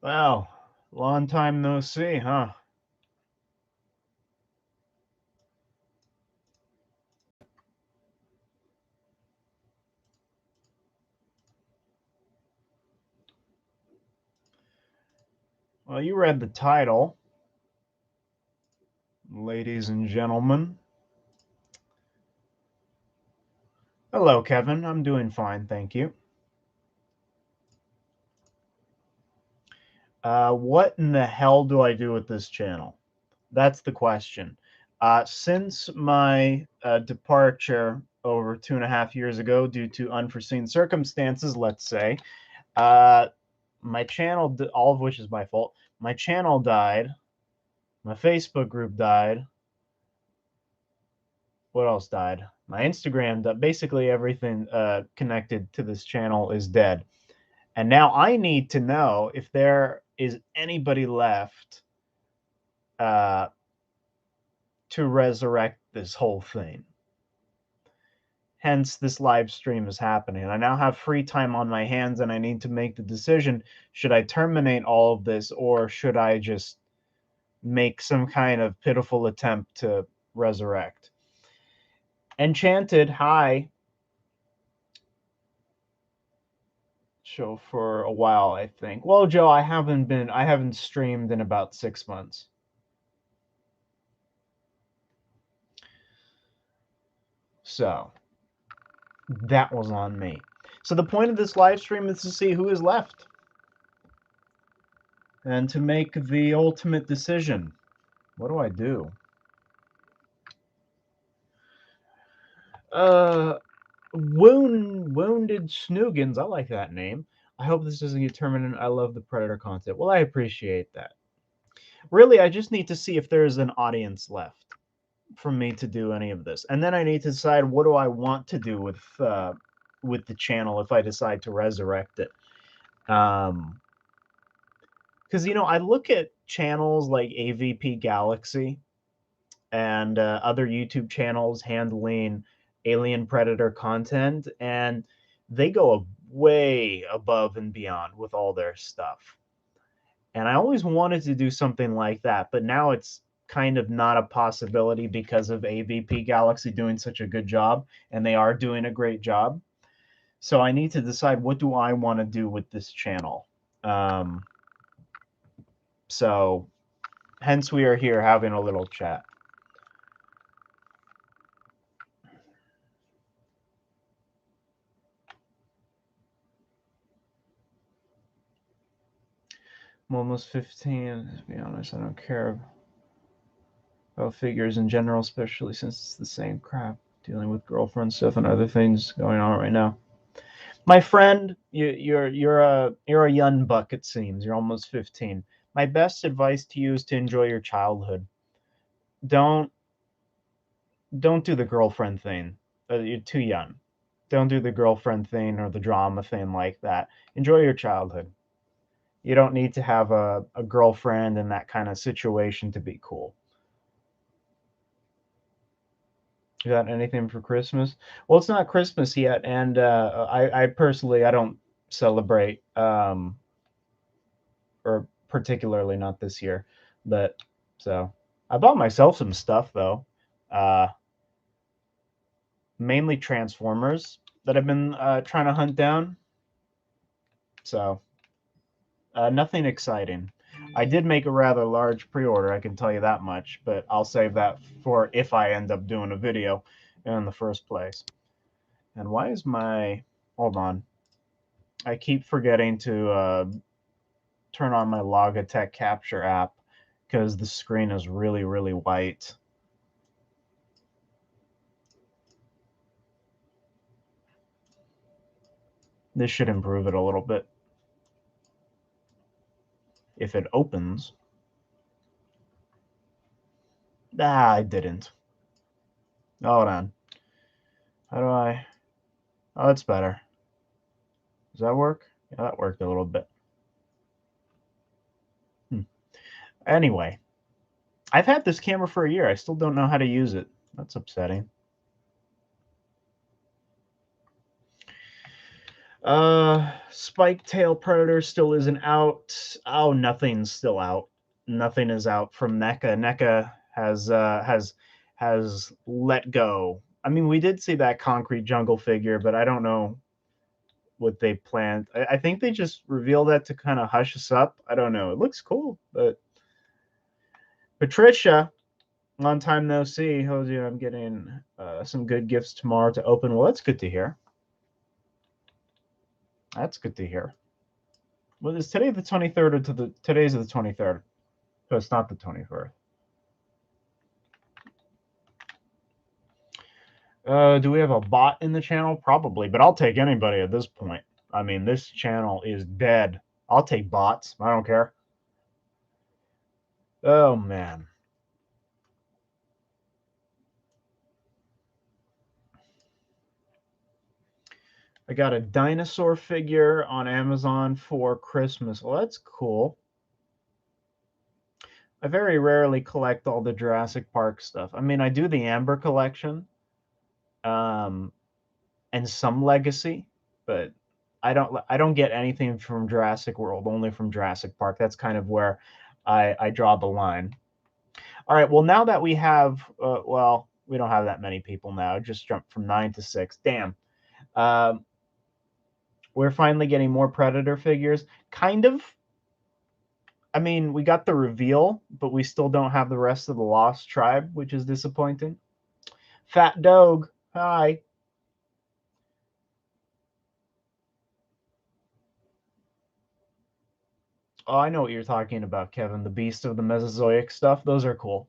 Well, long time no see, huh? Well, you read the title, ladies and gentlemen. Hello, Kevin. I'm doing fine, thank you. What in the hell do I do with this channel? That's the question. Since my departure over 2.5 years ago due to unforeseen circumstances, let's say, uh, my channel, all of which is my fault, my channel died, my Facebook group died. What else died? My Instagram died. Basically, everything connected to this channel is dead. And now I need to know if there is anybody left uh, to resurrect this whole thing. Hence, this live stream is happening. I now have free time on my hands, and I need to make the decision: should I terminate all of this, or should I just make some kind of pitiful attempt to resurrect? Enchanted, hi. Show for a while, I think. Well, Joe, I haven't streamed in about 6 months. So that was on me. So the point of this live stream is to see who is left and to make the ultimate decision. What do I do? Uh, Wounded Snoogans. I like that name. I hope this doesn't get permanent. I love the Predator content. Well, I appreciate that. Really, I just need to see if there's an audience left for me to do any of this, and then I need to decide what do I want to do with the channel if I decide to resurrect it. Because I look at channels like AVP Galaxy and other YouTube channels handling Alien Predator content, and they go way above and beyond with all their stuff. And I always wanted to do something like that, but now it's kind of not a possibility because of AVP Galaxy doing such a good job, and they are doing a great job. So I need to decide what do I want to do with this channel. Um, so hence we are here having a little chat. I'm almost 15. To be honest, I don't care about figures in general, especially since it's the same crap. Dealing with girlfriend stuff and other things going on right now. My friend, you're a young buck. It seems you're almost 15. My best advice to you is to enjoy your childhood. Don't don't do the girlfriend thing. You're too young. Don't do the girlfriend thing or the drama thing like that. Enjoy your childhood. You don't need to have a girlfriend in that kind of situation to be cool. You got anything for Christmas? Well, it's not Christmas yet, and I personally I don't celebrate, or particularly not this year. But so I bought myself some stuff though, uh, mainly Transformers that I've been trying to hunt down. So nothing exciting. I did make a rather large pre-order, I can tell you that much, but I'll save that for if I end up doing a video in the first place. And why is my... Hold on. I keep forgetting to turn on my Logitech Capture app because the screen is really, really white. This should improve it a little bit. If it opens... Ah, I didn't. Hold on. How do I... Oh, that's better. Does that work? Yeah, that worked a little bit. Anyway, I've had this camera for a year. I still don't know how to use it. That's upsetting. Spike tail predator still isn't out. Oh, nothing's still out. Nothing is out from NECA. NECA has let go. I mean, we did see that concrete jungle figure, but I don't know what they planned. I think they just revealed that to kind of hush us up. I don't know. It looks cool, but Patricia, long time no see. Told you I'm getting some good gifts tomorrow to open. Well, that's good to hear. That's good to hear. Well, is today the 23rd or today's the 23rd? So it's not the 24th. Do we have a bot in the channel? Probably, but I'll take anybody at this point. I mean, this channel is dead. I'll take bots. I don't care. Oh, man. I got a dinosaur figure on Amazon for Christmas. Well, that's cool. I very rarely collect all the Jurassic Park stuff. I mean, I do the Amber collection, and some Legacy, but I don't get anything from Jurassic World, only from Jurassic Park. That's kind of where I draw the line. All right, well, now that we have, well, we don't have that many people now. It just jumped from 9 to 6. Damn. We're finally getting more Predator figures. Kind of. I mean, we got the reveal, but we still don't have the rest of the Lost Tribe, which is disappointing. Fat Dog, hi. Oh, I know what you're talking about, Kevin. The Beast of the Mesozoic stuff. Those are cool.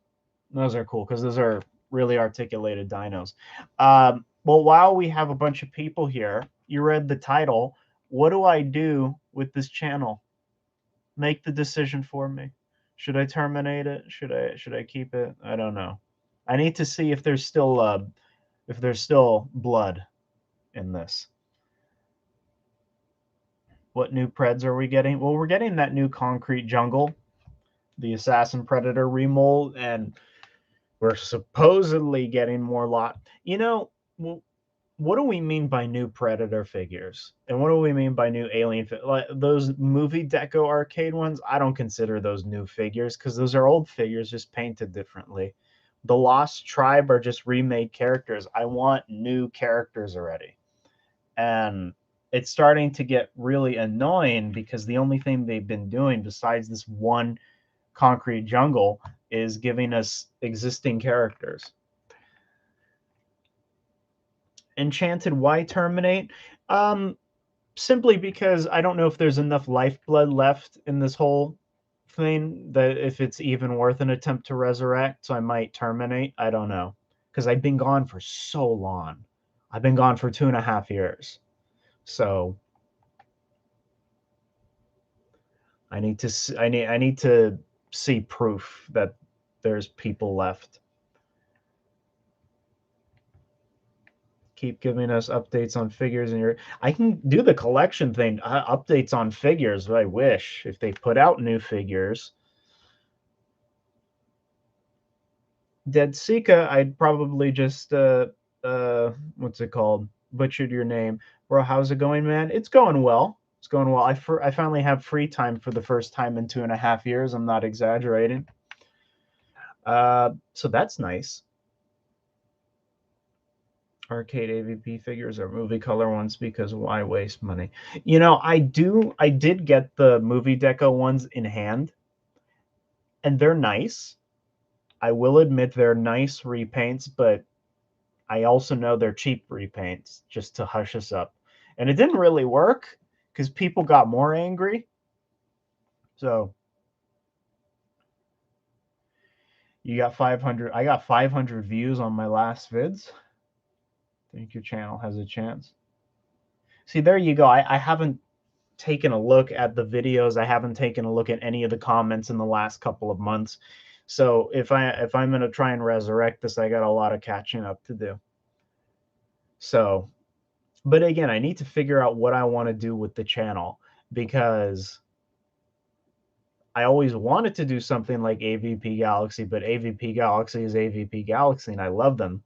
Those are cool because those are really articulated dinos. Well, while we have a bunch of people here, you read the title. What do I do with this channel? Make the decision for me. Should I terminate it? Should I keep it? I don't know. I need to see if there's still blood in this. What new Preds are we getting? Well, we're getting that new concrete jungle, the Assassin Predator remold, and we're supposedly getting more lot. You know, what do we mean by new Predator figures? And what do we mean by new Alien? Like those movie deco arcade ones, I don't consider those new figures because those are old figures just painted differently. The Lost Tribe are just remade characters. I want new characters already. And it's starting to get really annoying because the only thing they've been doing besides this one concrete jungle is giving us existing characters. Enchanted, why terminate? Simply because I don't know if there's enough lifeblood left in this whole thing that if it's even worth an attempt to resurrect, so I might terminate. I don't know. Because I've been gone for so long. I've been gone for 2.5 years. So I need to see proof that there's people left. Keep giving us updates on figures and I can do the collection thing, updates on figures. I wish if they put out new figures. Dead Sika, I'd probably just what's it called? Butchered your name, bro. How's it going, man? It's going well. It's going well. I finally have free time for the first time in 2.5 years. I'm not exaggerating. So that's nice. Arcade AVP figures are movie color ones because why waste money? You know, I did get the movie deco ones in hand, and they're nice. I will admit they're nice repaints, but I also know they're cheap repaints just to hush us up. And it didn't really work because people got more angry. So you got 500. I got 500 views on my last vids. Think your channel has a chance. See, there you go. I haven't taken a look at the videos. I haven't taken a look at any of the comments in the last couple of months. So if I'm going to try and resurrect this, I got a lot of catching up to do. So, but again, I need to figure out what I want to do with the channel because I always wanted to do something like AVP Galaxy, but AVP Galaxy is AVP Galaxy, and I love them.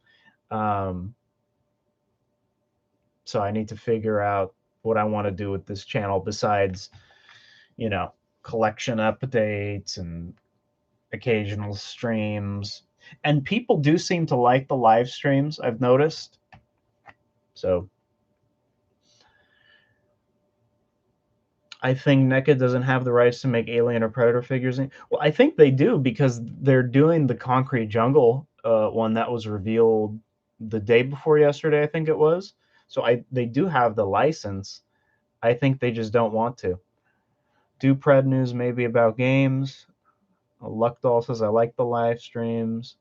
So I need to figure out what I want to do with this channel besides, collection updates and occasional streams. And people do seem to like the live streams, I've noticed. So I think NECA doesn't have the rights to make Alien or Predator figures. Well, I think they do because they're doing the Concrete Jungle one that was revealed the day before yesterday, I think it was. So they do have the license. I think they just don't want to. Do Pred news maybe about games. Luckdoll says, I like the live streams.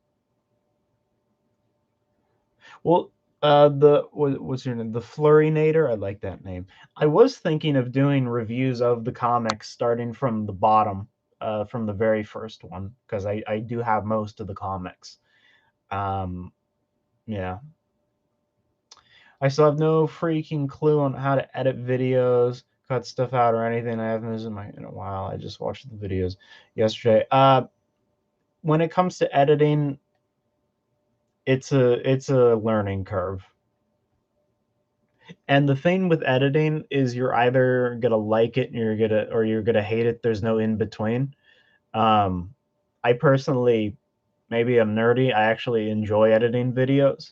Well, what's your name? The Flurrynator. I like that name. I was thinking of doing reviews of the comics starting from the bottom, from the very first one, because I do have most of the comics. Yeah. I still have no freaking clue on how to edit videos, cut stuff out, or anything. I haven't used in a while. I just watched the videos yesterday. When it comes to editing, it's a learning curve. And the thing with editing is you're either gonna like it and you're gonna hate it. There's no in between. I personally, maybe I'm nerdy. I actually enjoy editing videos.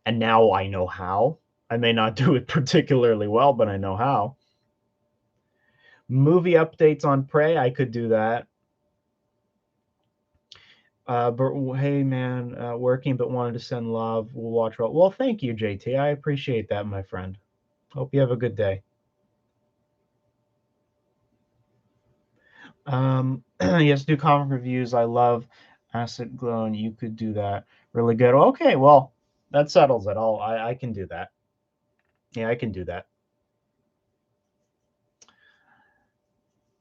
And now I know how. I may not do it particularly well, but I know how. Movie updates on Prey, I could do that. But hey, man, working but wanted to send love. We'll watch. Well, thank you, JT. I appreciate that, my friend. Hope you have a good day. Yes, do comic reviews. I love Acid Glow, and you could do that really good. Okay, well, that settles it all. I can do that. Yeah, I can do that.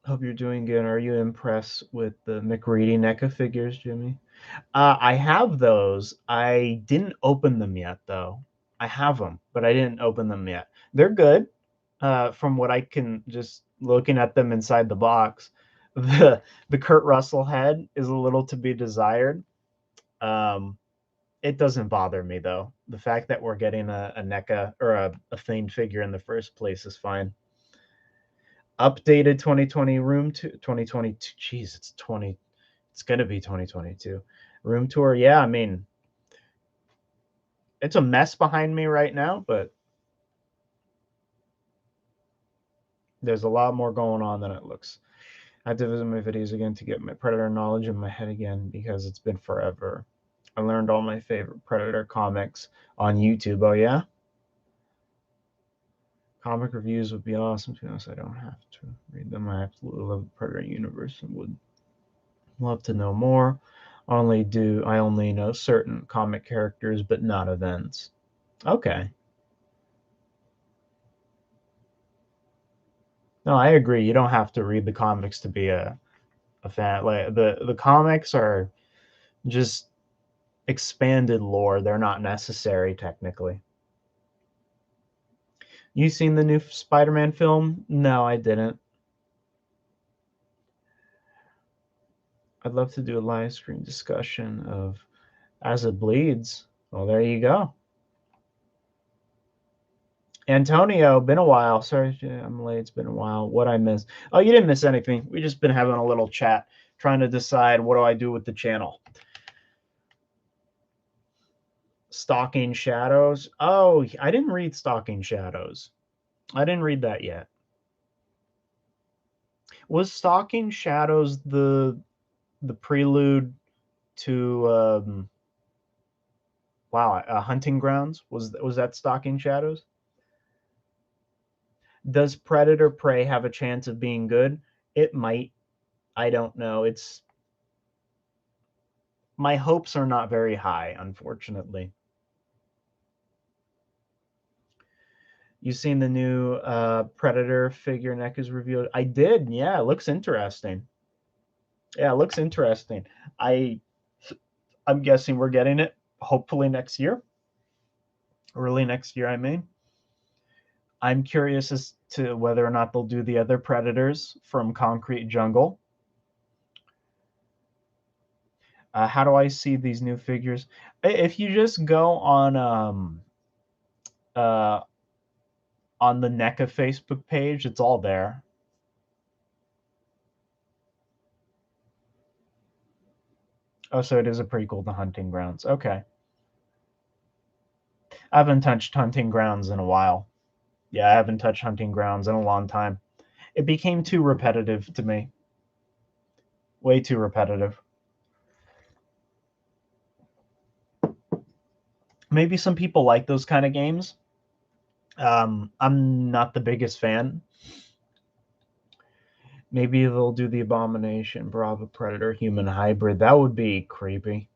Hope you're doing good. Are you impressed with the McReady NECA figures, Jimmy? I have those. I didn't open them yet, though. I have them, but I didn't open them yet. They're good. From what I can just looking at them inside the box. The Kurt Russell head is a little to be desired. It doesn't bother me though. The fact that we're getting a NECA or a themed figure in the first place is fine. Updated 2020 room to 2022. Jeez, it's gonna be 2022. Room tour. Yeah, I mean, it's a mess behind me right now, but there's a lot more going on than it looks. I have to visit my videos again to get my Predator knowledge in my head again because it's been forever. I learned all my favorite Predator comics on YouTube. Oh, yeah? Comic reviews would be awesome. To be honest, I don't have to read them. I absolutely love the Predator universe and would love to know more. I only know certain comic characters, but not events. Okay. No, I agree. You don't have to read the comics to be a fan. Like the comics are just expanded lore. They're not necessary technically. You seen the new Spider-Man film? No, I didn't. I'd love to do a live stream discussion of As It Bleeds. Well, there you go. Antonio, been a while. Sorry, I'm late. It's been a while. What I missed? Oh, you didn't miss anything. We just been having a little chat, trying to decide what do I do with the channel. Stalking Shadows. Oh, I didn't read Stalking Shadows. I didn't read that yet. Was Stalking Shadows the prelude to Hunting Grounds? Was that Stalking Shadows? Does Predator Prey have a chance of being good? It might. I don't know. My hopes are not very high, unfortunately. You seen the new Predator figure neck is revealed? I did. Yeah, it looks interesting. Yeah, it looks interesting. I'm guessing we're getting it hopefully next year. Early next year, I mean. I'm curious as to whether or not they'll do the other Predators from Concrete Jungle. How do I see these new figures? If you just go on on the NECA Facebook page. It's all there. Oh, so it is a prequel to Hunting Grounds. Okay. I haven't touched Hunting Grounds in a while. Yeah, I haven't touched Hunting Grounds in a long time. It became too repetitive to me. Way too repetitive. Maybe some people like those kind of games. I'm not the biggest fan. Maybe they'll do the Abomination, Bravo Predator, Human Hybrid. That would be creepy.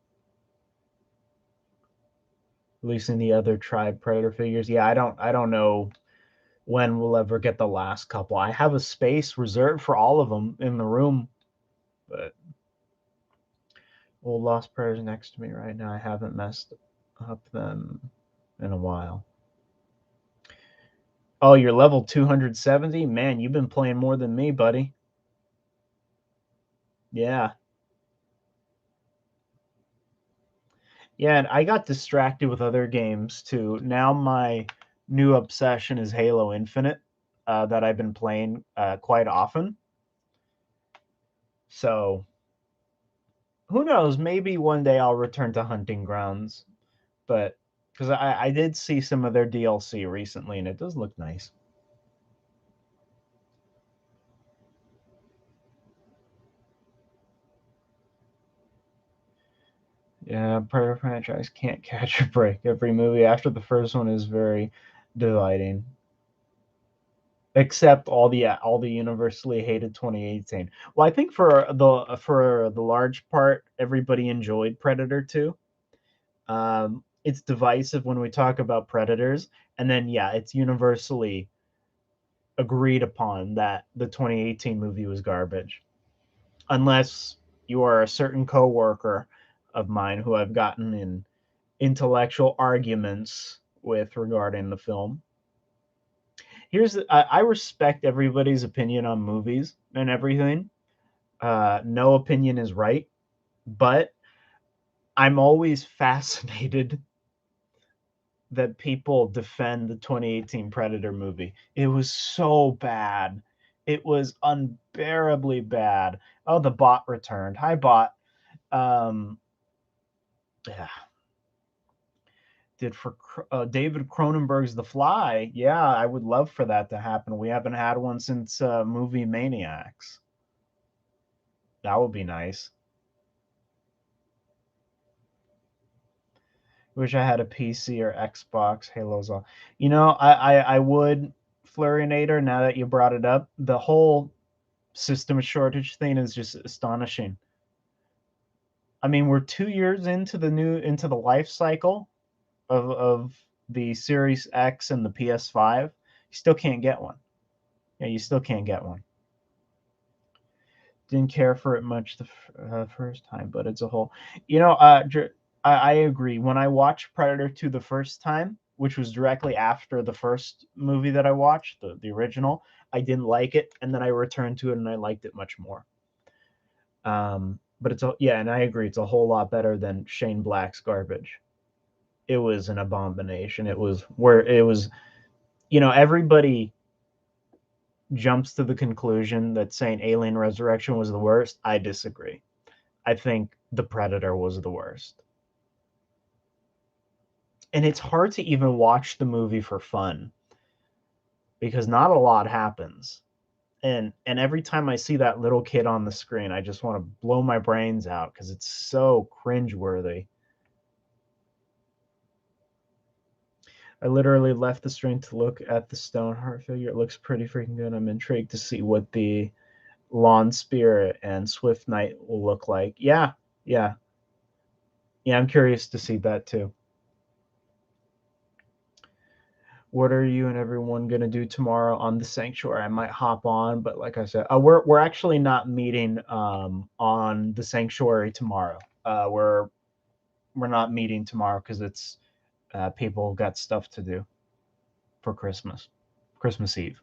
Releasing the other tribe Predator figures. Yeah, I don't know when we'll ever get the last couple. I have a space reserved for all of them in the room, but old Lost Predators next to me right now. I haven't messed up them in a while. Oh, you're level 270? Man, you've been playing more than me, buddy. Yeah. Yeah, and I got distracted with other games too. Now my new obsession is Halo Infinite, that I've been playing quite often. So who knows? Maybe one day I'll return to Hunting Grounds, but because I did see some of their DLC recently, and it does look nice. Yeah, Predator franchise can't catch a break. Every movie after the first one is very dividing. Except all the universally hated 2018. Well, I think for the large part, everybody enjoyed Predator 2. It's divisive when we talk about Predators, and then yeah, it's universally agreed upon that the 2018 movie was garbage, unless you are a certain coworker of mine who I've gotten in intellectual arguments with regarding the film. I respect everybody's opinion on movies and everything. No opinion is right, but I'm always fascinated that people defend the 2018 Predator movie. It was so bad. It was unbearably bad. Oh, the bot returned. Hi, bot. Um, yeah. Did for David Cronenberg's The Fly. Yeah, I would love for that to happen. We haven't had one since movie Maniacs. That would be nice. Wish I had a PC or Xbox. Halo's all. You know, I would Flurinator. Now that you brought it up, the whole system shortage thing is just astonishing. I mean, we're 2 years into the life cycle of the Series X and the PS5. You still can't get one. Yeah, you still can't get one. Didn't care for it much the first time, but it's a whole. You know, I agree. When I watched Predator 2 the first time, which was directly after the first movie that I watched, the original, I didn't like it, and then I returned to it and I liked it much more. But yeah, and I agree, it's a whole lot better than Shane Black's garbage. It was an abomination. It was, everybody jumps to the conclusion that saying Alien Resurrection was the worst. I disagree. I think The Predator was the worst. And it's hard to even watch the movie for fun because not a lot happens. And every time I see that little kid on the screen, I just want to blow my brains out because it's so cringeworthy. I literally left the stream to look at the Stoneheart figure. It looks pretty freaking good. I'm intrigued to see what the Lawn Spirit and Swift Knight will look like. Yeah, yeah. Yeah, I'm curious to see that too. What are you and everyone gonna do tomorrow on the Sanctuary? I might hop on, but like I said, we're actually not meeting on the Sanctuary tomorrow. We're not meeting tomorrow because it's people got stuff to do for Christmas Eve.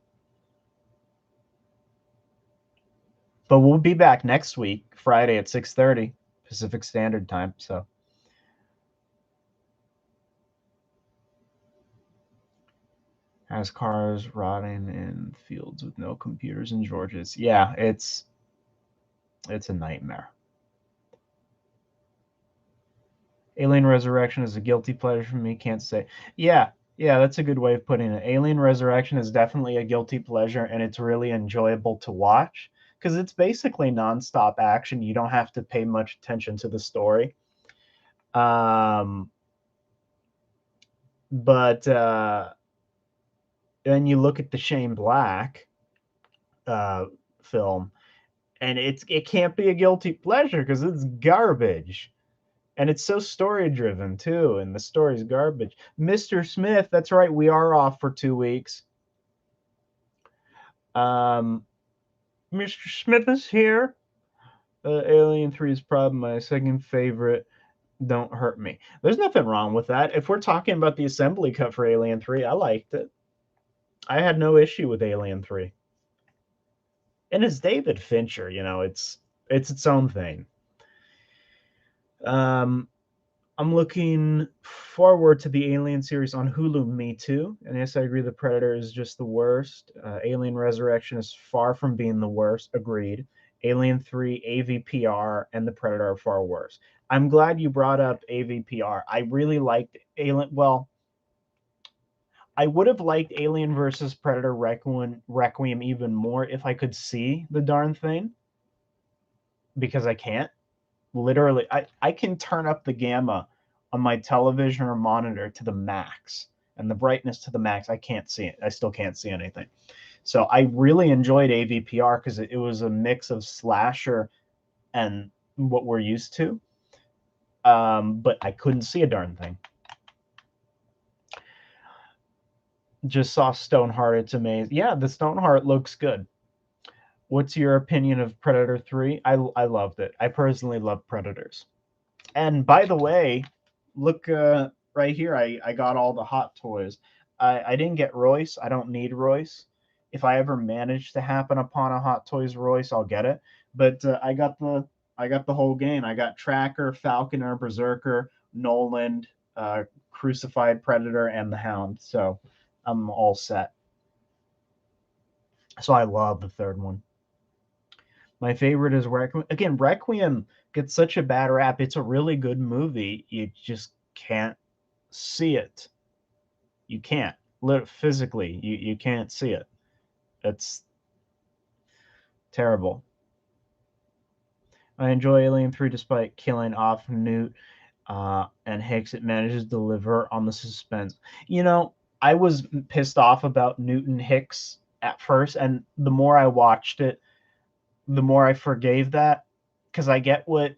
But we'll be back next week, Friday at 6:30 Pacific Standard Time. So Has cars rotting in fields with no computers in Georgia's. Yeah, it's a nightmare. Alien Resurrection is a guilty pleasure for me. Can't say. Yeah, yeah, that's a good way of putting it. Alien Resurrection is definitely a guilty pleasure, and it's really enjoyable to watch because it's basically nonstop action. You don't have to pay much attention to the story. But then you look at the Shane Black film, and it can't be a guilty pleasure because it's garbage. And it's so story driven too, and the story's garbage. Mr. Smith, that's right, we are off for 2 weeks. Mr. Smith is here. Alien 3 is probably my second favorite. Don't hurt me. There's nothing wrong with that. If we're talking about the assembly cut for Alien 3, I liked it. I had no issue with Alien 3. And it's David Fincher, it's its own thing. I'm looking forward to the Alien series on Hulu. Me too. And yes, I agree. The Predator is just the worst. Alien Resurrection is far from being the worst. Agreed. Alien 3, AVPR, and the Predator are far worse. I'm glad you brought up AVPR. I really liked Alien. Well, I would have liked Alien versus Predator Requiem even more if I could see the darn thing, because I can't. Literally, I can turn up the gamma on my television or monitor to the max and the brightness to the max. I can't see it. I still can't see anything. So I really enjoyed AVPR because it was a mix of slasher and what we're used to. But I couldn't see a darn thing. Just saw Stoneheart. It's amazing. Yeah, the Stoneheart looks good. What's your opinion of Predator 3? I loved it. I personally love Predators. And by the way, look right here. I got all the Hot Toys. I didn't get Royce. I don't need Royce. If I ever manage to happen upon a Hot Toys Royce, I'll get it. But I got the whole game. I got Tracker, Falconer, Berserker, Noland, Crucified Predator, and the Hound. So I'm all set. So I love the third one. My favorite is Requiem. Again, Requiem gets such a bad rap. It's a really good movie. You just can't see it. You can't. Physically, you can't see it. It's terrible. I enjoy Alien 3 despite killing off Newt and Hicks. It manages to deliver on the suspense. I was pissed off about Newton Hicks at first, and the more I watched it, the more I forgave that, because I get what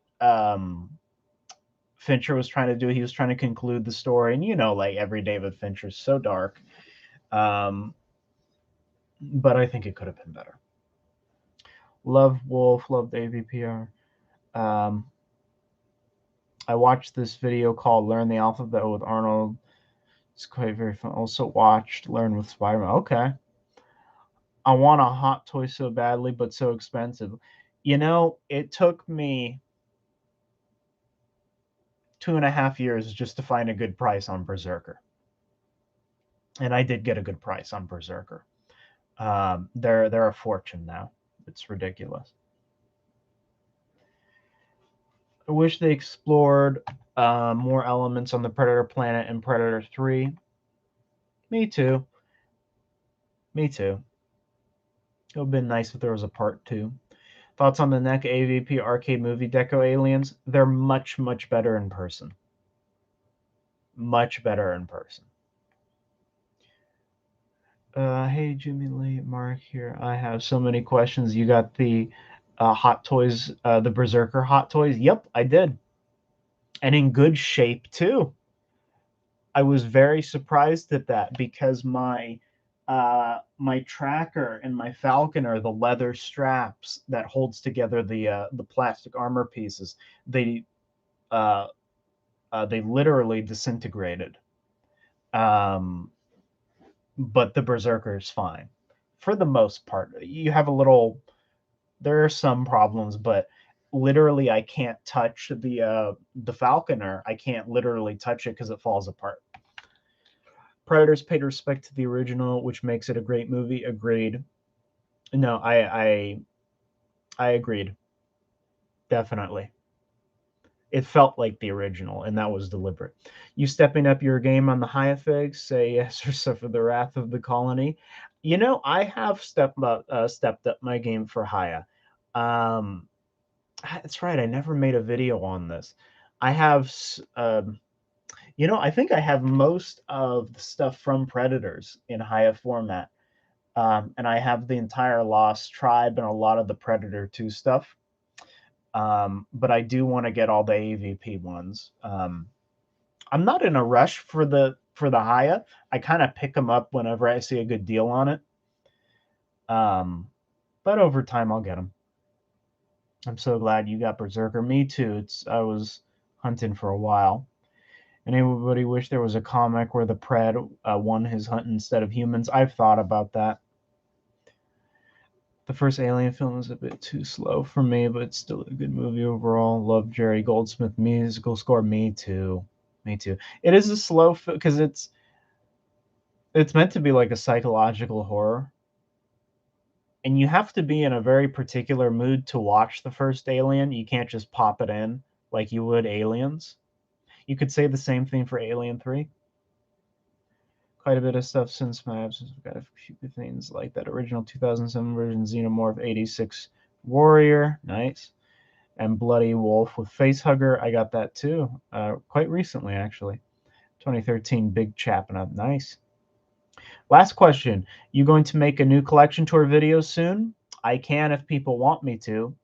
Fincher was trying to do. He was trying to conclude the story, and like every David Fincher's so dark. But I think it could have been better. Love Wolf, loved AVPR. I watched this video called Learn the Alphabet with Arnold. It's quite very fun. Also watched Learn with Spider-Man. Okay. I want a Hot Toy so badly, but so expensive. It took me 2.5 years just to find a good price on Berserker. And I did get a good price on Berserker. They're a fortune now. It's ridiculous. I wish they explored more elements on the Predator planet in Predator 3. Me too. Me too. It would have been nice if there was a part 2. Thoughts on the NEC AVP arcade movie Deco Aliens? They're much, much better in person. Much better in person. Hey, Jimmy Lee, Mark here. I have so many questions. You got the Hot Toys, the Berserker Hot Toys? Yep, I did. And in good shape, too. I was very surprised at that because my tracker and my Falconer, the leather straps that holds together the plastic armor pieces, they literally disintegrated. But the Berserker is fine for the most part. You have there are some problems, but literally I can't touch the Falconer. I can't literally touch it because it falls apart. Predators paid respect to the original, which makes it a great movie. Agreed. No, I agreed. Definitely. It felt like the original, and that was deliberate. You stepping up your game on the high effects, say yes or suffer the wrath of the colony. I have stepped up my game for Haya. Um, that's right. I never made a video on this. I have, I think I have most of the stuff from Predators in Haya format, and I have the entire Lost Tribe and a lot of the Predator 2 stuff. But I do want to get all the AVP ones. I'm not in a rush for the Haya. I kind of pick them up whenever I see a good deal on it. But over time I'll get them. I'm so glad you got Berserker. Me too. I was hunting for a while. Anybody wish there was a comic where the Pred won his hunt instead of humans? I've thought about that. The first Alien film is a bit too slow for me, but it's still a good movie overall. Love Jerry Goldsmith musical score. Me too. Me too. It is a slow because it's meant to be like a psychological horror, and you have to be in a very particular mood to watch the first Alien. You can't just pop it in like you would Aliens. You could say the same thing for Alien 3. Quite a bit of stuff since my absence. We've got a few things like that original 2007 version Xenomorph 86 Warrior. Nice. And Bloody Wolf with Facehugger. I got that too. Quite recently, actually. 2013 Big Chapping Up. Nice. Last question. You going to make a new collection tour video soon? I can if people want me to.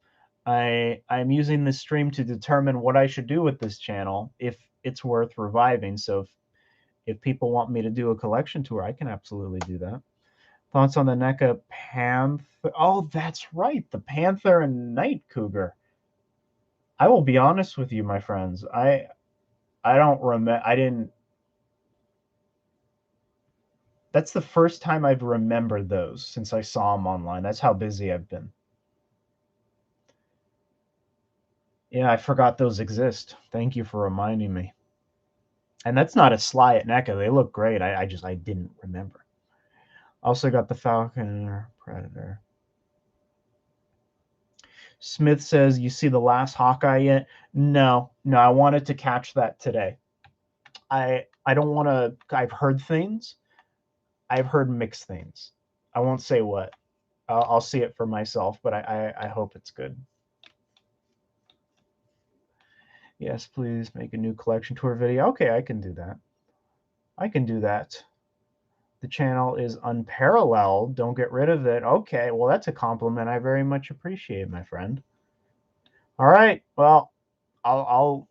I'm using this stream to determine what I should do with this channel, if it's worth reviving. So if people want me to do a collection tour, I can absolutely do that. Thoughts on the NECA Panther? Oh, that's right. The Panther and Night Cougar. I will be honest with you, my friends. I don't remember. I didn't. That's the first time I've remembered those since I saw them online. That's how busy I've been. Yeah, I forgot those exist. Thank you for reminding me. And that's not a sly at NECA. They look great. I didn't remember. Also got the Falcon Predator. Smith says, you see the last Hawkeye yet? No, I wanted to catch that today. I don't want to. I've heard things. I've heard mixed things. I won't say what. I'll see it for myself, but I hope it's good. Yes, please make a new collection tour video. Okay, I can do that. I can do that. The channel is unparalleled. Don't get rid of it. Okay, well, that's a compliment I very much appreciate, my friend. All right, well, I'll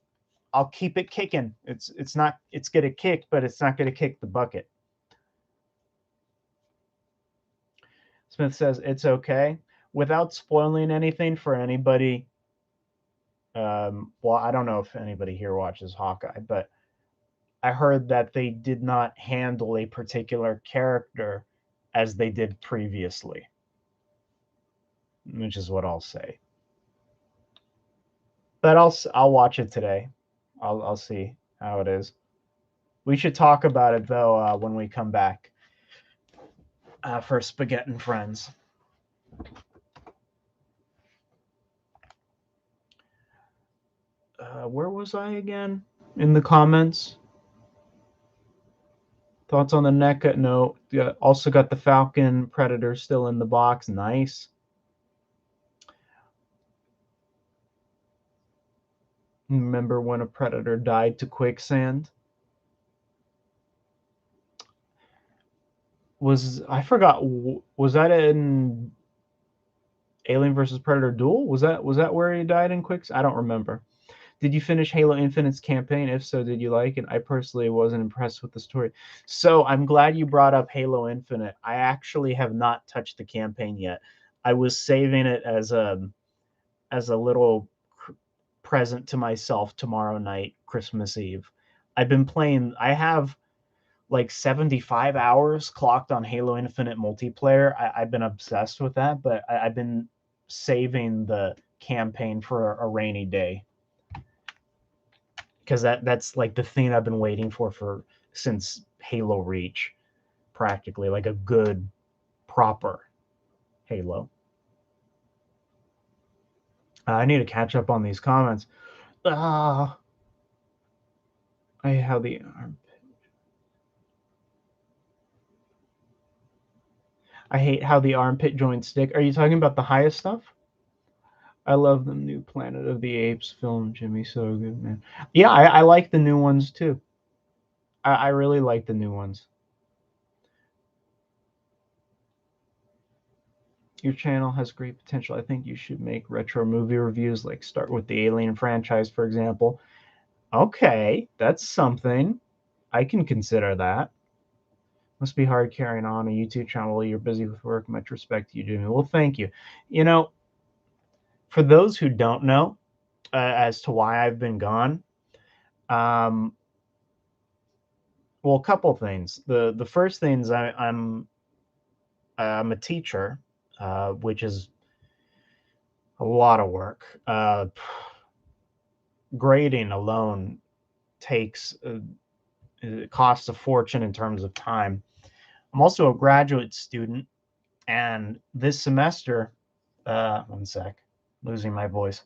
keep it kicking. It's gonna kick, but it's not gonna kick the bucket. Smith says it's okay. Without spoiling anything for anybody, well, I don't know if anybody here watches Hawkeye, but I heard that they did not handle a particular character as they did previously, which is what I'll say. But I'll watch it today. I'll see how it is. We should talk about it though when we come back for Spaghetti and Friends. Where was I again? In the comments. Thoughts on the NECA? No. Also got the Falcon Predator still in the box. Nice. Remember when a Predator died to quicksand? I forgot. Was that in Alien versus Predator Duel? Was that where he died in quicksand? I don't remember. Did you finish Halo Infinite's campaign? If so, did you like it? I personally wasn't impressed with the story. So I'm glad you brought up Halo Infinite. I actually have not touched the campaign yet. I was saving it as a little present to myself tomorrow night, Christmas Eve. I've been playing. I have like 75 hours clocked on Halo Infinite multiplayer. I've been obsessed with that, but I've been saving the campaign for a rainy day. Because that's like the thing I've been waiting for since Halo reach, practically, like a good, proper Halo. I need to catch up on these comments. I hate how the armpit. I hate how the armpit joints stick. Are you talking about the highest stuff? I love the new Planet of the Apes film, Jimmy. So good, man. Yeah, I like the new ones too. I really like the new ones. Your channel has great potential. I think you should make retro movie reviews, like start with the Alien franchise, for example. Okay, that's something. I can consider that. Must be hard carrying on a YouTube channel while you're busy with work. Much respect to you, Jimmy. Well, thank you. You know, for those who don't know as to why I've been gone, um, well, a couple things. The first thing is I'm a teacher, which is a lot of work. Grading alone takes it costs a fortune in terms of time. I'm also a graduate student, and this semester, one sec, losing my voice.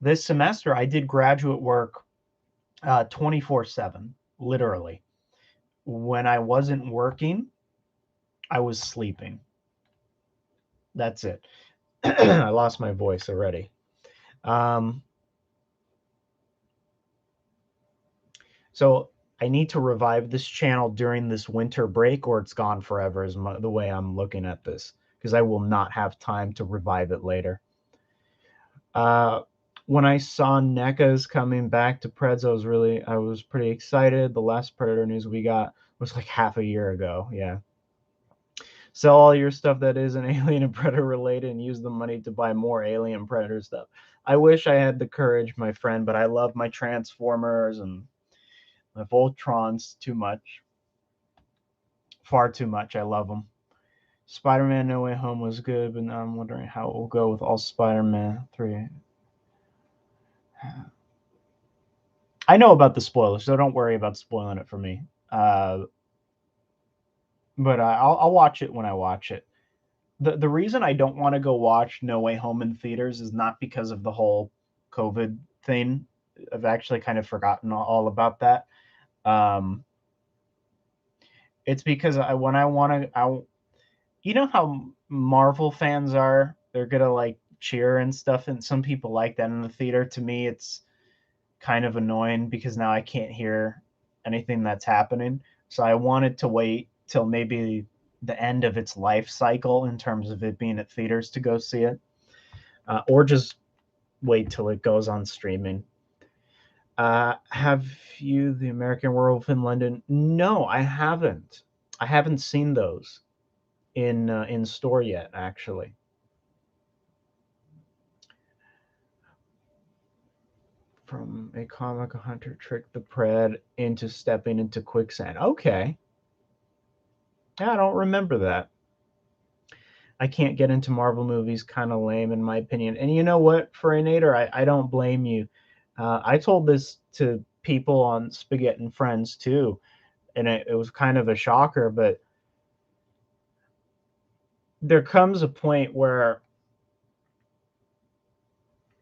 This semester, I did graduate work 24/7, literally. When I wasn't working, I was sleeping. That's it. I lost my voice already. So I need to revive this channel during this winter break, or it's gone forever, is the way I'm looking at this, because I will not have time to revive it later. When I saw NECA's coming back to Preds, I was pretty excited. The last Predator news we got was like half a year ago. Yeah. Sell all your stuff that isn't Alien and Predator related and use the money to buy more Alien Predator stuff. I wish I had the courage, my friend, but I love my Transformers and my Voltrons too much. Far too much. I love them. Spider-Man No Way Home was good, but now I'm wondering how it will go with all Spider-Man 3. I know about the spoilers, so don't worry about spoiling it for me. But I'll watch it when I watch it. The reason I don't want to go watch No Way Home in theaters is not because of the whole COVID thing. I've actually kind of forgotten all about that. It's because when I want to, you know how Marvel fans are? They're gonna like cheer and stuff, and some people like that in the theater. To me, it's kind of annoying because now I can't hear anything that's happening. So I wanted to wait till maybe the end of its life cycle in terms of it being at theaters to go see it, or just wait till it goes on streaming. Have you the American Werewolf in London? No, I haven't. I haven't seen those in store yet, actually. From a comic, a hunter tricked the pred into stepping into quicksand. Okay. Yeah, I don't remember that. I can't get into Marvel movies, kind of lame in my opinion. And you know what, Fraynator, I don't blame you. I told this to people on Spaghetti and Friends too, and it was kind of a shocker, but there comes a point where,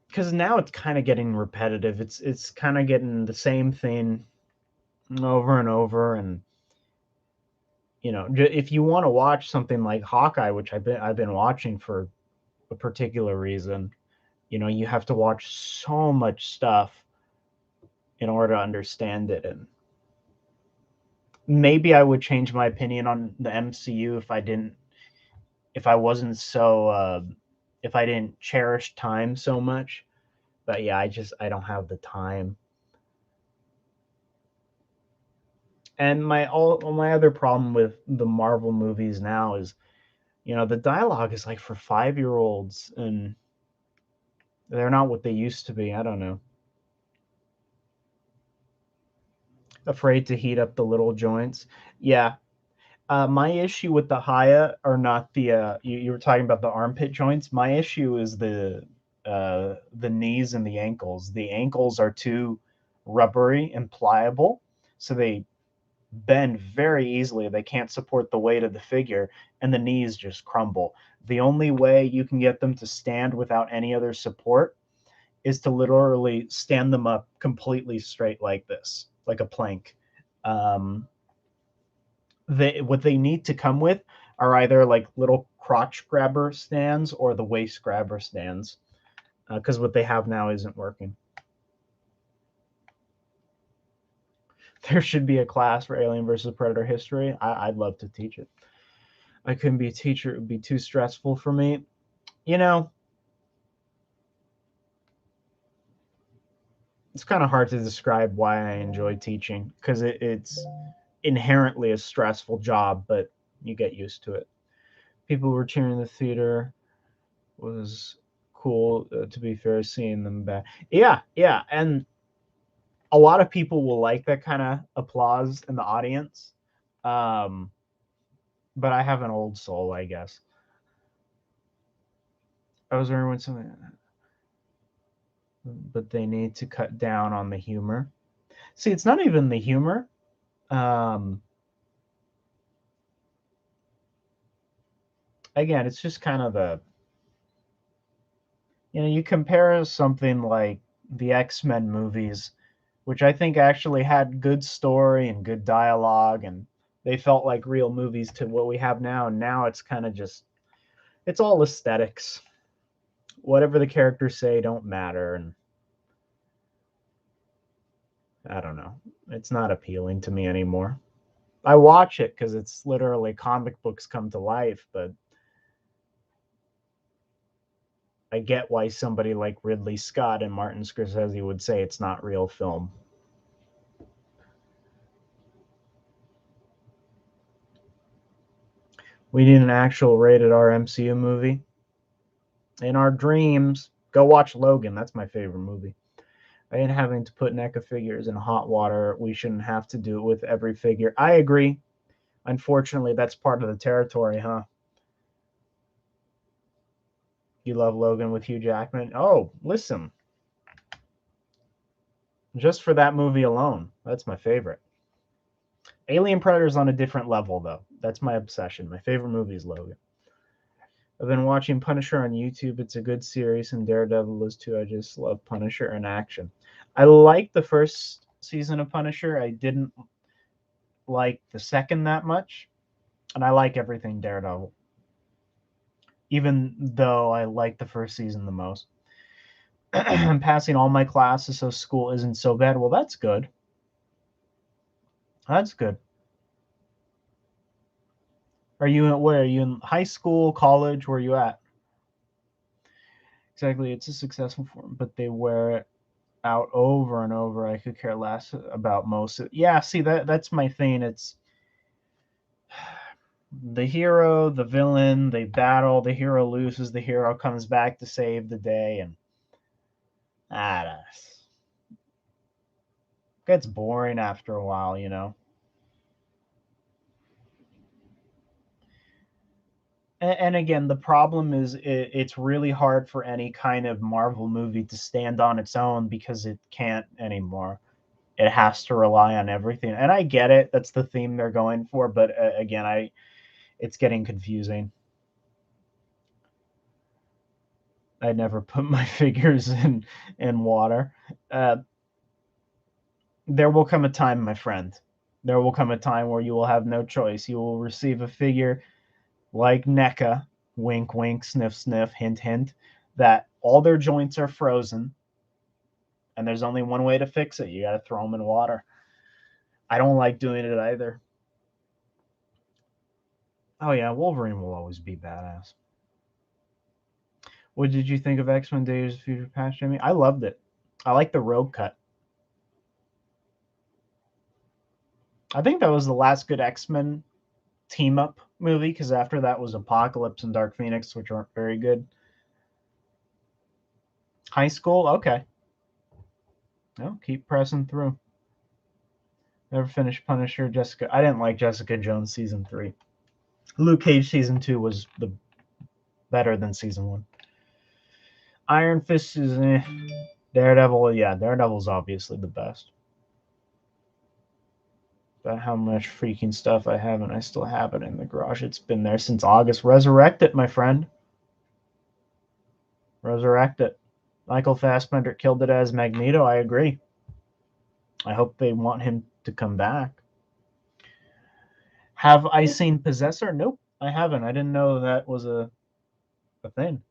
because now it's kind of getting repetitive. It's kind of getting the same thing over and over, and you know, if you want to watch something like Hawkeye, which I've been watching for a particular reason, you know, you have to watch so much stuff in order to understand it. And maybe I would change my opinion on the MCU if I wasn't so, if I didn't cherish time so much. But yeah, I don't have the time. And my other problem with the Marvel movies now is, you know, the dialogue is like for 5-year-olds, and they're not what they used to be. I don't know. Afraid to heat up the little joints. Yeah. My issue with the Haya are not the you were talking about the armpit joints. My issue is the knees and the ankles. The ankles are too rubbery and pliable, so they bend very easily. They can't support the weight of the figure, and the knees just crumble. The only way you can get them to stand without any other support is to literally stand them up completely straight like this, like a plank. Um, what they need to come with are either like little crotch grabber stands or the waist grabber stands, because what they have now isn't working. There should be a class for Alien versus Predator history. I'd love to teach it. I couldn't be a teacher. It would be too stressful for me. You know, it's kind of hard to describe why I enjoy teaching, because it's inherently a stressful job, but you get used to it. People were cheering in the theater. Was cool, to be fair, seeing them back. Yeah, and a lot of people will like that kind of applause in the audience. Um, but I have an old soul, I guess. I was wondering when something, but they need to cut down on the humor. See, it's not even the humor. Um, Again, it's just kind of you compare something like the X-Men movies, which I think actually had good story and good dialogue, and they felt like real movies, to what we have now. And now it's kind of just, it's all aesthetics. Whatever the characters say don't matter, and I don't know. It's not appealing to me anymore. I watch it because it's literally comic books come to life, but I get why somebody like Ridley Scott and Martin Scorsese would say it's not real film. We need an actual rated R MCU movie. In our dreams, go watch Logan. That's my favorite movie. I ain't having to put NECA figures in hot water. We shouldn't have to do it with every figure. I agree. Unfortunately, that's part of the territory, huh? You love Logan with Hugh Jackman? Oh, listen. Just for that movie alone, that's my favorite. Alien Predator's on a different level, though. That's my obsession. My favorite movie is Logan. I've been watching Punisher on YouTube. It's a good series, and Daredevil is too. I just love Punisher in action. I liked the first season of Punisher. I didn't like the second that much, and I like everything Daredevil, even though I like the first season the most. I'm passing all my classes, so school isn't so bad. Well, that's good. That's good. Are you in, where? Are you in high school, college? Where are you at? Exactly. It's a successful form, but they wear it out over and over. I could care less about most of it. Yeah, see, that's my thing. It's the hero, the villain, they battle, the hero loses, the hero comes back to save the day, and ah, gets boring after a while, you know. And again, the problem is it's really hard for any kind of Marvel movie to stand on its own, because it can't anymore. It has to rely on everything, and I get it. That's the theme they're going for, but again, it's getting confusing. I never put my figures in water. Uh, there will come a time, my friend. There will come a time where you will have no choice. You will receive a figure like NECA, wink, wink, sniff, sniff, hint, hint, that all their joints are frozen, and there's only one way to fix it. You got to throw them in water. I don't like doing it either. Oh yeah, Wolverine will always be badass. What did you think of X-Men Days of Future Past, Jimmy? I loved it. I like the road cut. I think that was the last good X-Men team up movie, because after that was Apocalypse and Dark Phoenix, which aren't very good. High school, okay. No, keep pressing through. Never finished Punisher. Jessica. I didn't like Jessica Jones season 3. Luke Cage season 2 was the better than season 1. Iron Fist is Daredevil. Yeah, Daredevil's obviously the best. about how much freaking stuff I have, and I still have it in the garage. It's been there since August. Resurrect it, my friend. Resurrect it. Michael Fassbender killed it as Magneto. I agree. I hope they want him to come back. Have I seen Possessor? Nope, I haven't. I didn't know that was a thing.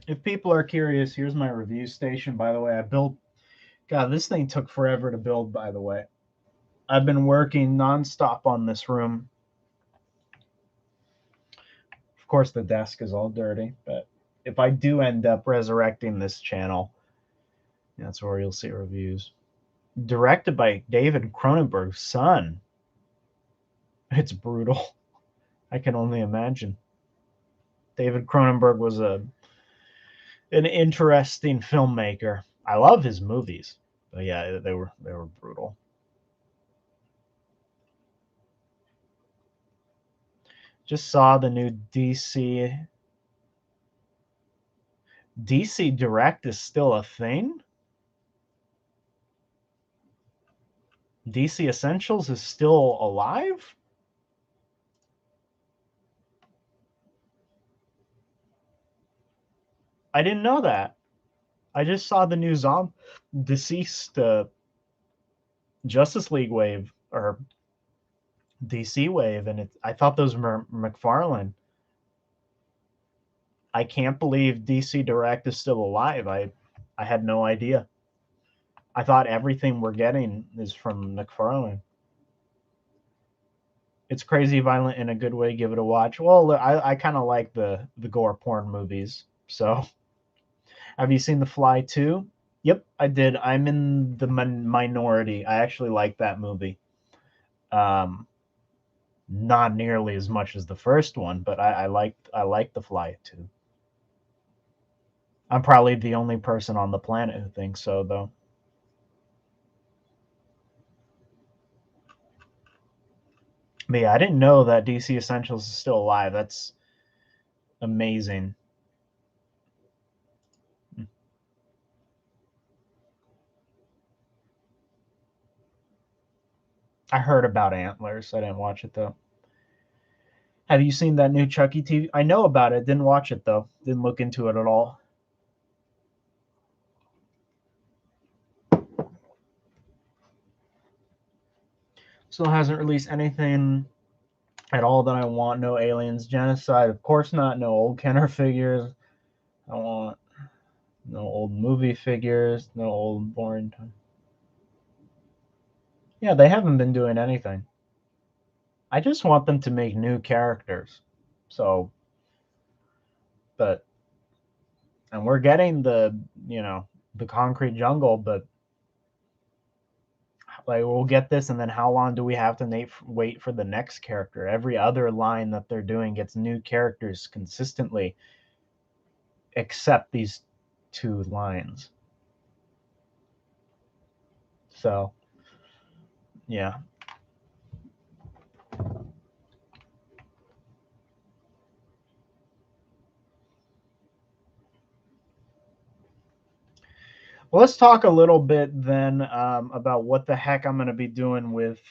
If people are curious, here's my review station. By the way, I built. God, this thing took forever to build. By the way, I've been working nonstop on this room. Of course, the desk is all dirty, but if I do end up resurrecting this channel, that's where you'll see reviews. Directed by David Cronenberg's son. It's brutal. I can only imagine. David Cronenberg was an interesting filmmaker. I love his movies, but yeah, they were brutal. Just saw the new DC Direct is still a thing. DC Essentials is still alive. I didn't know that. I just saw the new deceased Justice League wave or DC wave, and I thought those were McFarlane. I can't believe DC Direct is still alive. I had no idea. I thought everything we're getting is from McFarlane. It's crazy violent in a good way. Give it a watch. Well, I kind of like the gore porn movies. So, have you seen The Fly 2? Yep, I did. I'm in the minority. I actually like that movie. Not nearly as much as the first one, but I like The Fly 2. I'm probably the only person on the planet who thinks so, though. But yeah, I didn't know that DC Essentials is still alive. That's amazing. I heard about Antlers. I didn't watch it, though. Have you seen that new Chucky TV? I know about it. Didn't watch it, though. Didn't look into it at all. Still hasn't released anything at all that I want. No Aliens Genocide. Of course not. No old Kenner figures. I want no old movie figures. No old boring time. Yeah, they haven't been doing anything. I just want them to make new characters. So, but, and we're getting the Concrete Jungle, but like we'll get this, and then how long do we have to wait for the next character? Every other line that they're doing gets new characters consistently, except these 2 lines. So, yeah. Well, let's talk a little bit then about what the heck I'm going to be doing with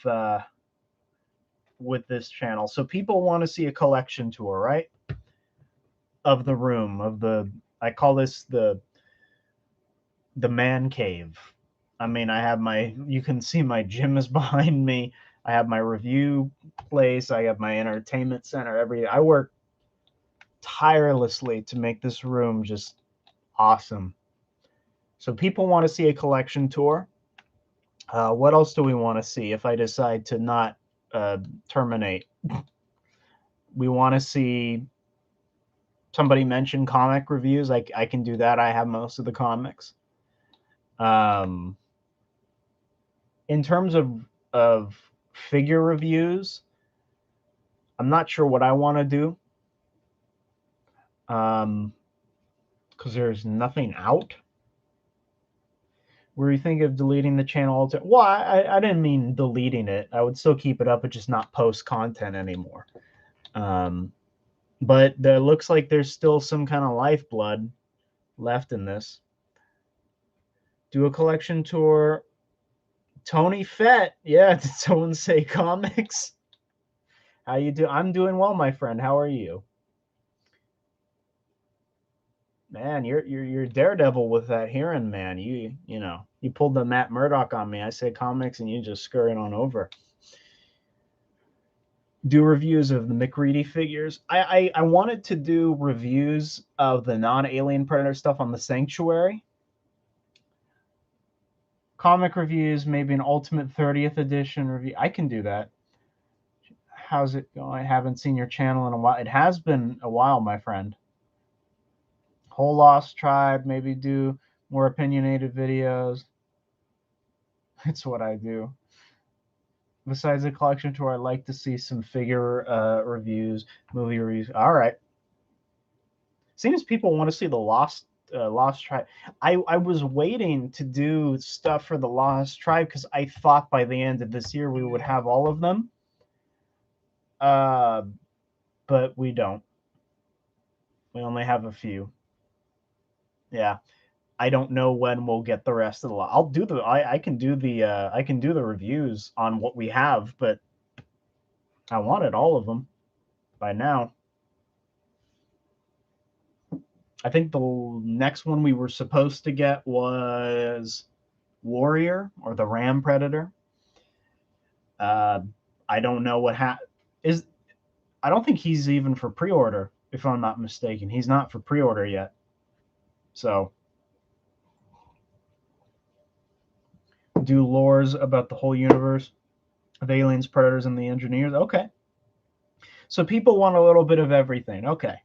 this channel. So people want to see a collection tour, right? Of the room, I call this the man cave. I mean, you can see my gym is behind me. I have my review place. I have my entertainment center. I work tirelessly to make this room just awesome. So people want to see a collection tour. What else do we want to see if I decide to not terminate? We want to see somebody mention comic reviews. I can do that. I have most of the comics. In terms of figure reviews, I'm not sure what I want to do. Because there's nothing out. Were you thinking of deleting the channel? Well, I didn't mean deleting it. I would still keep it up, but just not post content anymore. But it looks like there's still some kind of lifeblood left in this. Do a collection tour. Tony Fett, yeah, did someone say comics? How you do? I'm doing well, my friend. How are you? Man, you're Daredevil with that hearing, man. You know you pulled the Matt Murdock on me. I say comics, and you just scurried on over. Do reviews of the McReady figures. I wanted to do reviews of the non-Alien Predator stuff on the Sanctuary. Comic reviews, maybe an Ultimate 30th edition review. I can do that. How's it going? I haven't seen your channel in a while. It has been a while, my friend. Whole Lost Tribe, maybe do more opinionated videos. It's what I do. Besides the collection tour, I'd like to see some figure reviews, movie reviews. All right. Seems people want to see the Lost Tribe. I was waiting to do stuff for the Lost Tribe because I thought by the end of this year we would have all of them. But we don't. We only have a few. Yeah. I don't know when we'll get the rest of the lot. I'll do the I can do the reviews on what we have, but I wanted all of them by now. I think the next one we were supposed to get was Warrior or the Ram Predator. I don't know what is. I don't think he's even for pre-order, if I'm not mistaken. He's not for pre-order yet. So do lores about the whole universe of aliens, predators, and the engineers. Okay. So people want a little bit of everything. Okay.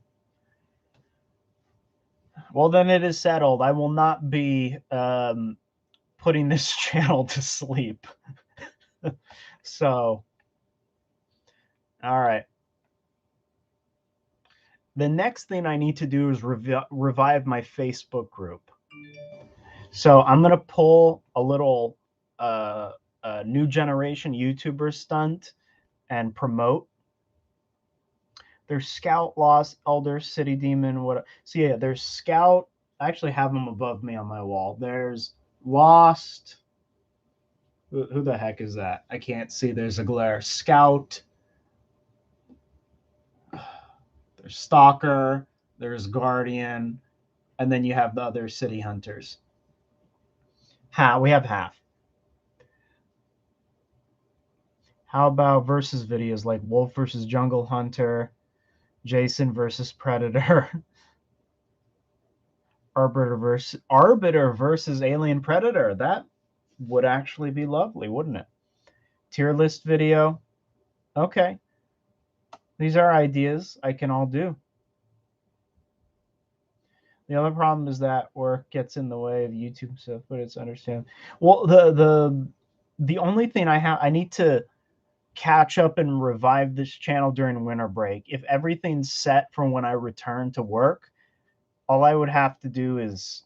Well, then it is settled. I will not be putting this channel to sleep. So, all right. The next thing I need to do is revive my Facebook group. So I'm going to pull a little new generation YouTuber stunt and promote. There's Scout, Lost, Elder, City Demon. What? So yeah, there's Scout. I actually have them above me on my wall. There's Lost. Who the heck is that? I can't see. There's a glare. Scout. There's Stalker. There's Guardian. And then you have the other City Hunters. We have half. How about versus videos like Wolf versus Jungle Hunter, Jason versus Predator, Arbiter versus Alien Predator? That would actually be lovely, wouldn't it? Tier list video. Okay. These are ideas I can all do. The other problem is that work gets in the way of YouTube stuff, but it's understandable. Well, the only thing I need to catch up and revive this channel during winter break. If everything's set from when I return to work, all I would have to do is,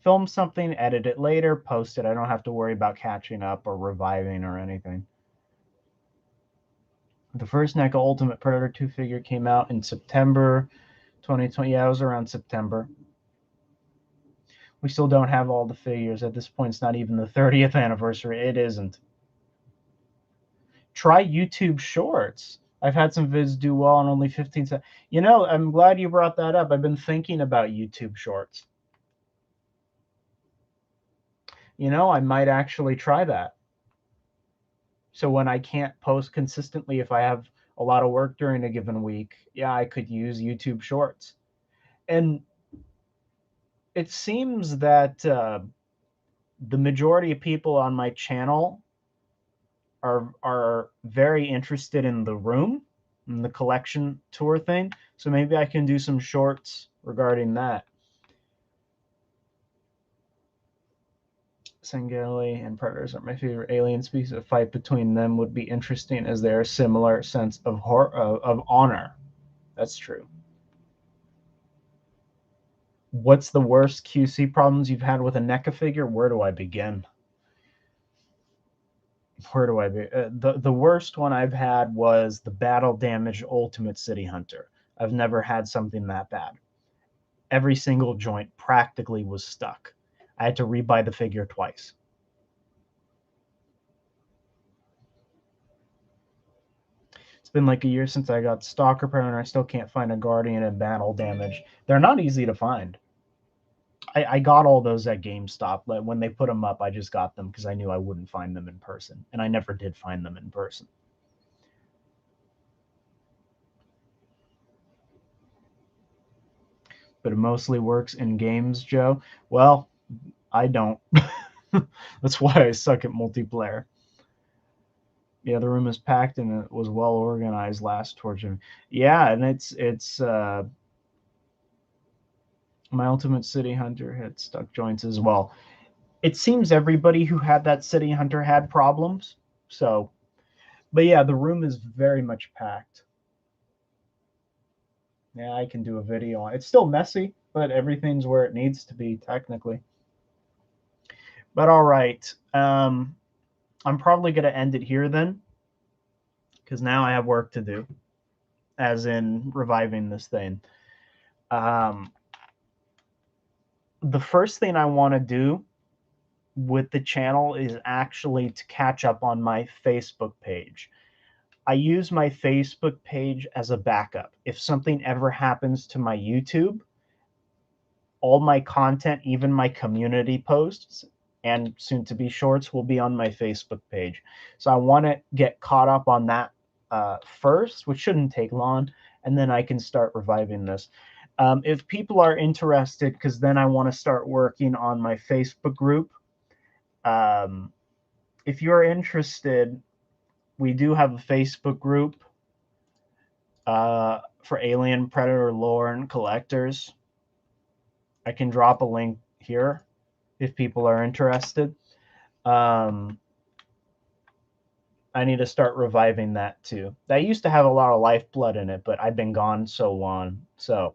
film something, edit it later, post it. I don't have to worry about catching up or reviving or anything. The first NECA Ultimate Predator 2 figure came out in September 2020. Yeah, it was around September. We still don't have all the figures. At this point, it's not even the 30th anniversary. It isn't. Try YouTube Shorts. I've had some vids do well on only 15 seconds. I'm glad you brought that up. I've been thinking about YouTube Shorts. I might actually try that. So when I can't post consistently, if I have a lot of work during a given week, yeah, I could use YouTube Shorts. And it seems that the majority of people on my channel are very interested in the room and the collection tour thing. So maybe I can do some shorts regarding that. Sangeli and predators are my favorite alien species. A fight between them would be interesting as they're a similar sense of honor. That's true. What's the worst QC problems you've had with a NECA figure? Where do I begin? The worst one I've had was the battle damaged Ultimate City Hunter. I've never had something that bad. every single joint practically was stuck. I had to rebuy the figure twice. It's been like a year since I got Stalker Predator, and I still can't find a Guardian and Battle Damage. They're not easy to find. I got all those at GameStop. Like when they put them up, I just got them because I knew I wouldn't find them in person, and I never did find them in person. But it mostly works in games, Joe. Well, I don't. That's why I suck at multiplayer. Yeah, the room is packed and it was well organized last torture. Yeah, and it's my Ultimate City Hunter had stuck joints as well. It seems everybody who had that City Hunter had problems. So, but yeah, the room is very much packed. Yeah, I can do a video on it. It's still messy, but everything's where it needs to be technically. But all right. I'm probably going to end it here then, because now I have work to do, as in reviving this thing. The first thing I want to do with the channel is actually to catch up on my Facebook page. I use my Facebook page as a backup. If something ever happens to my YouTube, all my content, even my community posts and soon to be shorts, will be on my Facebook page. So I want to get caught up on that first, which shouldn't take long, and then I can start reviving this. If people are interested, because then I want to start working on my Facebook group. If you're interested, we do have a Facebook group for Alien Predator lore and collectors. I can drop a link here if people are interested. I need to start reviving that too. That used to have a lot of lifeblood in it, but I've been gone so long. So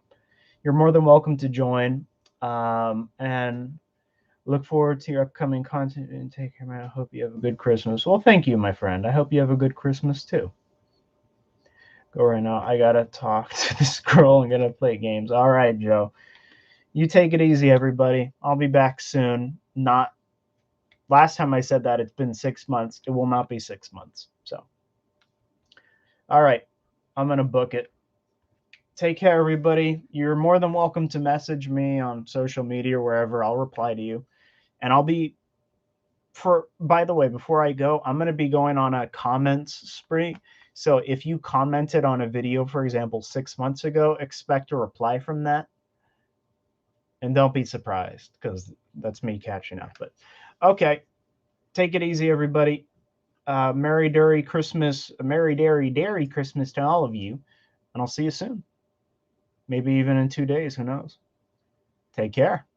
you're more than welcome to join. And look forward to your upcoming content, and take care, man. I hope you have a good Christmas. Well, thank you, my friend. I hope you have a good Christmas too. Go right now. I gotta talk to this girl. I'm gonna play games. All right, Joe. You take it easy, everybody. I'll be back soon. Not last time I said that, it's been 6 months. It will not be 6 months. So, all right. I'm gonna book it. Take care, everybody. You're more than welcome to message me on social media or wherever. I'll reply to you. And I'll be by the way, before I go, I'm going to be going on a comments spree. So if you commented on a video, for example, 6 months ago, expect a reply from that. And don't be surprised, because that's me catching up. But okay, take it easy, everybody. Merry Dairy Christmas, Merry Dairy Christmas to all of you. And I'll see you soon. Maybe even in 2 days, who knows? Take care.